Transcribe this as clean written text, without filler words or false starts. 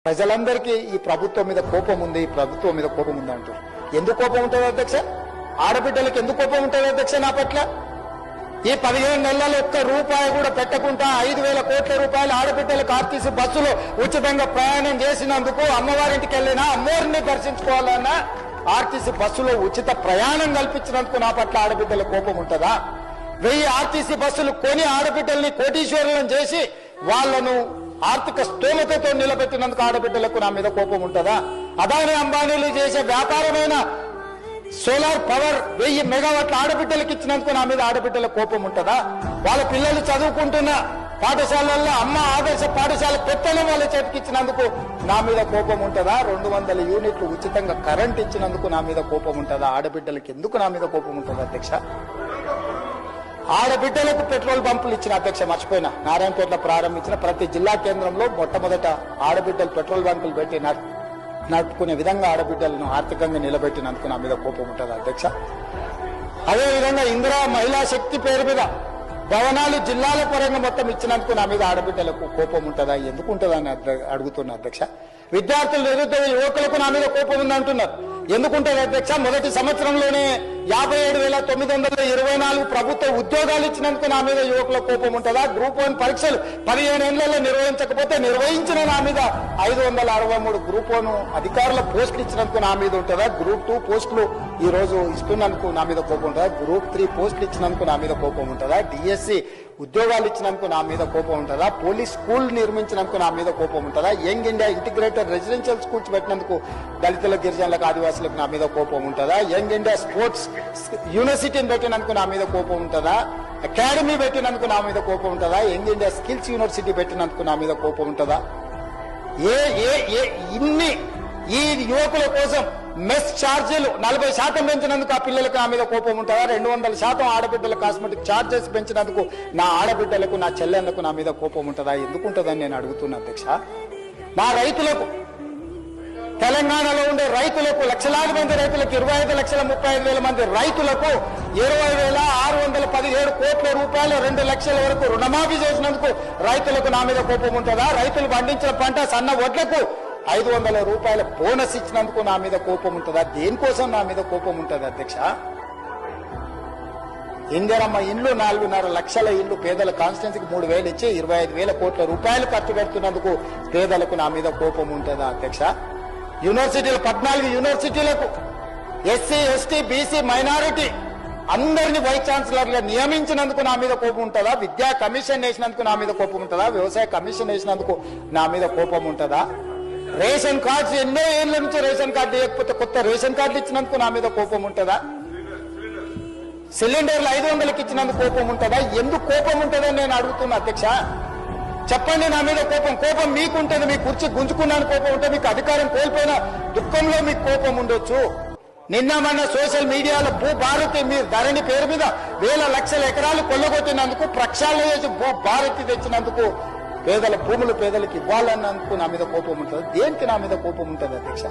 ప్రజలందరికీ ఈ ప్రభుత్వం మీద కోపం ఉంది, ఈ ప్రభుత్వం మీద కోపం ఉంది అంటారు. ఎందుకు కోపం ఉంటుంది అధ్యక్ష? ఆడబిడ్డలకు ఎందుకు కోపం ఉంటుంది అధ్యక్ష నా పట్ల? ఈ 15 నెలల్లో ఒక్క రూపాయి కూడా పెట్టకుండా 5,000 కోట్ల రూపాయలు ఆడబిడ్డలకు ఆర్టీసీ బస్సులో ఉచితంగా ప్రయాణం చేసినందుకు, అమ్మవారింటికి వెళ్ళినా అమ్మవారిని దర్శించుకోవాలన్నా ఆర్టీసీ బస్సులో ఉచిత ప్రయాణం కల్పించినందుకు నా పట్ల ఆడబిడ్డల కోపం ఉంటుందా? 1000 ఆర్టీసీ బస్సులు కొని ఆడబిడ్డల్ని కోటీశ్వరులను చేసి వాళ్లను ఆర్థిక స్తోమతతో నిలబెట్టినందుకు ఆడబిడ్డలకు నా మీద కోపం ఉంటుందా? అదాని అంబానీలు చేసే వ్యాపారమైన సోలార్ పవర్ 1000 మెగావాట్ల ఆడబిడ్డలకు ఇచ్చినందుకు నా మీద ఆడబిడ్డల కోపం ఉంటుందా? వాళ్ళ పిల్లలు చదువుకుంటున్న పాఠశాలల్లో అమ్మ ఆదర్శ పాఠశాల పెత్తనం వాళ్ళ చేతికి ఇచ్చినందుకు నా మీద కోపం ఉంటుందా? 200 యూనిట్లు ఉచితంగా కరెంట్ ఇచ్చినందుకు నా మీద కోపం ఉంటుందా? ఆడబిడ్డలకు ఎందుకు నా మీద కోపం ఉంటుంది అధ్యక్ష? ఆడబిడ్డలకు పెట్రోల్ పంపులు ఇచ్చిన అధ్యక్ష, మర్చిపోయినా, నారాయణపేటలో ప్రారంభించిన ప్రతి జిల్లా కేంద్రంలో మొట్టమొదట ఆడబిడ్డలు పెట్రోల్ బంకులు పెట్టి నడుపుకునే విధంగా ఆడబిడ్డలను ఆర్థికంగా నిలబెట్టినందుకు నా మీద కోపం ఉంటుంది అధ్యక్ష. అదేవిధంగా ఇందిరా మహిళా శక్తి పేరు మీద భవనాలు జిల్లాల పరంగా మొత్తం ఇచ్చినందుకు నా మీద ఆడబిడ్డలకు కోపం ఉంటుందా? ఎందుకు ఉంటుందని అడుగుతున్నా అధ్యక్ష. విద్యార్థులు, నిరుద్యోగ యువకులకు నా మీద కోపం ఉందంటున్నారు. ఎందుకుంటుంది అధ్యక్ష? మొదటి సంవత్సరంలోనే 57,924 ప్రభుత్వ ఉద్యోగాలు ఇచ్చినందుకు నా మీద యువకుల కోపం ఉంటుందా? గ్రూప్ 1 పరీక్షలు 15 ఏళ్లలో నిర్వహించకపోతే నిర్వహించిన నా మీద 563 గ్రూప్ 1 అధికారుల పోస్టులు ఇచ్చినందుకు నా మీద ఉంటుందా? గ్రూప్ 2 పోస్టులు ఈ రోజు ఇస్తున్నందుకు నా మీద కోపం ఉంటుందా? గ్రూప్ 3 పోస్టులు ఇచ్చినందుకు నా మీద కోపం ఉంటుందా? డిఎస్సి ఉద్యోగాలు ఇచ్చినందుకు నా మీద కోపం ఉంటుందా? పోలీస్ స్కూల్ నిర్మించినందుకు నా మీద కోపం ఉంటుందా? Young India integrated residential schools పెట్టినందుకు దళితులకు, గిరిజనులకు, ఆదివాసులకు నా మీద కోపం ఉంటుందా? యంగ్ ఇండియా స్పోర్ట్స్ యూనివర్సిటీని పెట్టినందుకు నా మీద కోపం ఉంటుందా? అకాడమీ పెట్టినందుకు నా మీద కోపం ఉంటుందా? యంగ్ ఇండియా స్కిల్స్ యూనివర్సిటీ పెట్టినందుకు నా మీద కోపం ఉంటుందా? ఇన్ని ఈ యువకుల కోసం మెస్ ఛార్జీలు 40% పెంచినందుకు ఆ పిల్లలకు నా మీద కోపం ఉంటుందా? 200% ఆడబిడ్డల కాస్మెటిక్ ఛార్జెస్ పెంచినందుకు నా ఆడబిడ్డలకు, నా చెల్లెళ్లకు నా మీద కోపం ఉంటుందా? ఎందుకుంటుందని నేను అడుగుతున్నా అధ్యక్ష. మా రైతులకు, తెలంగాణలో ఉండే రైతులకు, లక్షలాది మంది రైతులకు, 25,35,000 మంది రైతులకు 20,617 కోట్ల రూపాయలు 2 లక్షల వరకు రుణమాఫీ చేసినందుకు రైతులకు నా మీద కోపం ఉంటుందా? రైతులు పండించిన పంట సన్న వడ్లకు 500 రూపాయల బోనస్ ఇచ్చినందుకు నా మీద కోపం ఉంటుందా? దేనికోసం నా మీద కోపం ఉంటుంది అధ్యక్ష? ఇందిరమ్మ ఇండ్లు 4.5 లక్షల ఇళ్లు పేదల కాన్స్టిట్యున్సీకి 3,000 ఇచ్చి 25,000 కోట్ల రూపాయలు ఖర్చు పెడుతున్నందుకు పేదలకు నా మీద కోపం ఉంటుందా అధ్యక్ష? యూనివర్సిటీలు 14 యూనివర్సిటీలకు ఎస్సీ, ఎస్టీ, బీసీ, మైనారిటీ అందరినీ వైస్ ఛాన్సలర్గా నియమించినందుకు నా మీద కోపం ఉంటుందా? విద్యా కమిషన్ వేసినందుకు నా మీద కోపం ఉంటుందా? వ్యవసాయ కమిషన్ వేసినందుకు నా మీద కోపం ఉంటుందా? రేషన్ కార్డ్స్ ఎన్నో ఏళ్ల నుంచి రేషన్ కార్డు లేకపోతే కొత్త రేషన్ కార్డులు ఇచ్చినందుకు నా మీద కోపం ఉంటుందా? సిలిండర్లు 500కి ఇచ్చినందుకు కోపం ఉంటుందా? ఎందుకు కోపం ఉంటుందని నేను అడుగుతున్నా అధ్యక్ష. చెప్పండి. నా మీద కోపం మీకుంటుంది. మీ కుర్చీ గుంజుకున్నాను కోపం ఉంటే, మీకు అధికారం కోల్పోయిన దుఃఖంలో మీకు కోపం ఉండొచ్చు. నిన్న మొన్న సోషల్ మీడియాలో భూభారతి మీ ధరణి పేరు మీద వేల లక్షల ఎకరాలు కొల్లగొట్టినందుకు, ప్రక్షాళన చేసి భూభారతి తెచ్చినందుకు, పేదల భూములు పేదలకు ఇవ్వాలన్నందుకు నా మీద కోపం ఉంటుంది. దేనికి నా మీద కోపం ఉంటుంది అధ్యక్ష?